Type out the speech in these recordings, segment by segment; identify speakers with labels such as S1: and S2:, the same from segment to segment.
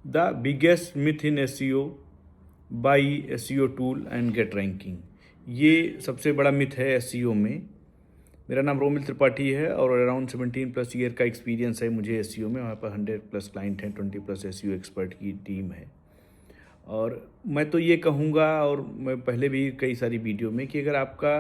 S1: The biggest myth in SEO, buy SEO tool and get ranking. ये सबसे बड़ा myth है एसईओ में। मेरा नाम रोमिल त्रिपाठी है और अराउंड 17+ ईयर का एक्सपीरियंस है मुझे एसईओ में। वहाँ पर 100+ क्लाइंट हैं, 20+ एसईओ एक्सपर्ट की टीम है। और मैं तो ये कहूँगा, और मैं पहले भी कई सारी वीडियो में, कि अगर आपका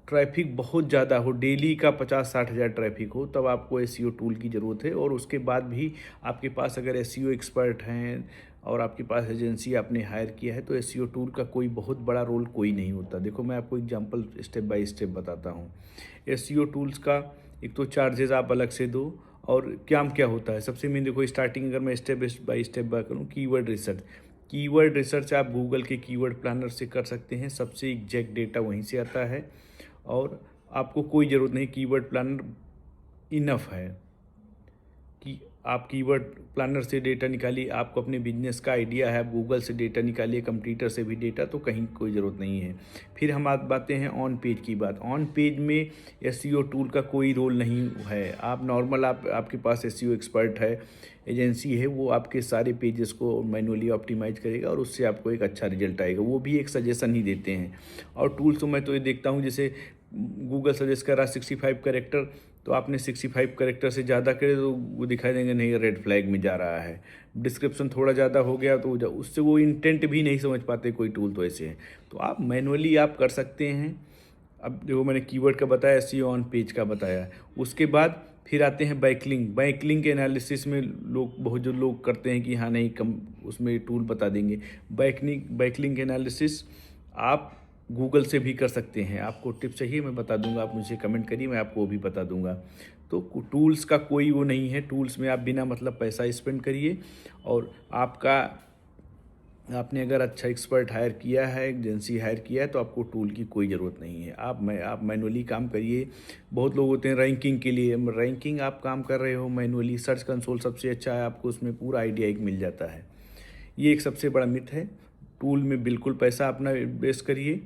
S1: ट्रैफिक बहुत ज़्यादा हो, डेली का 50-60 हज़ार ट्रैफिक हो, तब आपको एसईओ टूल की ज़रूरत है। और उसके बाद भी आपके पास अगर एसईओ एक्सपर्ट हैं और आपके पास एजेंसी आपने हायर किया है, तो एसईओ टूल का कोई बहुत बड़ा रोल कोई नहीं होता। देखो, मैं आपको एग्जांपल स्टेप बाय स्टेप बताता हूँ। एसईओ टूल्स का एक तो चार्जेस आप अलग से दो, और क्या क्या होता है। सबसे मेन देखो, स्टार्टिंग अगर मैं स्टेप बाय स्टेप बात करूँ, कीवर्ड रिसर्च। कीवर्ड रिसर्च आप गूगल के कीवर्ड प्लानर से कर सकते हैं। सबसे एग्जैक्ट डेटा वहीं से आता है, और आपको कोई ज़रूरत नहीं, कीवर्ड प्लानर इनफ है कि आप कीवर्ड प्लानर से डेटा निकालिए। आपको अपने बिजनेस का आइडिया है, आप गूगल से डेटा निकालिए, कंप्यूटर से भी डेटा, तो कहीं कोई ज़रूरत नहीं है। फिर हम बातें हैं ऑन पेज की बात। ऑन पेज में एसईओ टूल का कोई रोल नहीं है। आप नॉर्मल, आपके पास एसईओ एक्सपर्ट है, एजेंसी है, वो आपके सारे पेजेस को मैनुअली ऑप्टिमाइज करेगा और उससे आपको एक अच्छा रिजल्ट आएगा। वो भी एक सजेशन ही देते हैं। और टूल्स तो मैं तो ये देखता हूँ, जैसे गूगल सजेस्ट कर रहा 65 करेक्टर, तो आपने 65 करेक्टर से ज़्यादा करे तो वो दिखाई देंगे नहीं, रेड फ्लैग में जा रहा है। डिस्क्रिप्शन थोड़ा ज़्यादा हो गया तो उससे वो इंटेंट भी नहीं समझ पाते कोई टूल, तो ऐसे हैं। तो आप मैनुअली आप कर सकते हैं। अब जो मैंने कीवर्ड का बताया, एसईओ ऑन पेज का बताया, उसके बाद फिर आते हैं बैकलिंक। बैकलिंक के एनालिसिस में बहुत जो लोग करते हैं कि हाँ नहीं, कम उसमें टूल बता देंगे। बैकलिंक एनालिसिस आप गूगल से भी कर सकते हैं। आपको टिप चाहिए मैं बता दूंगा, आप मुझे कमेंट करिए, मैं आपको वो भी बता दूंगा। तो टूल्स का कोई वो नहीं है। टूल्स में आप बिना मतलब पैसा स्पेंड करिए, और आपने अगर अच्छा एक्सपर्ट हायर किया है, एजेंसी हायर किया है, तो आपको टूल की कोई ज़रूरत नहीं है। आप मैनुअली काम करिए। बहुत लोग होते हैं रैंकिंग के लिए, रैंकिंग आप काम कर रहे हो मैनुअली, सर्च कंसोल सबसे अच्छा है, आपको उसमें पूरा आइडिया एक मिल जाता है। ये एक सबसे बड़ा मिथ है। टूल में बिल्कुल पैसा अपना इन्वेस्ट करिए,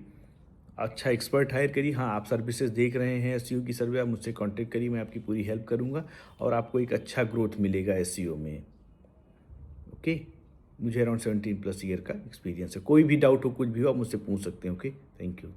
S1: अच्छा एक्सपर्ट हायर करिए। हाँ, आप सर्विसेज देख रहे हैं एसईओ की सर्विस, आप मुझसे कांटेक्ट करिए, मैं आपकी पूरी हेल्प करूँगा और आपको एक अच्छा ग्रोथ मिलेगा एसईओ में। ओके, मुझे अराउंड 17+ ईयर का एक्सपीरियंस है। कोई भी डाउट हो, कुछ भी हो, आप मुझसे पूछ सकते हैं। Okay, thank you.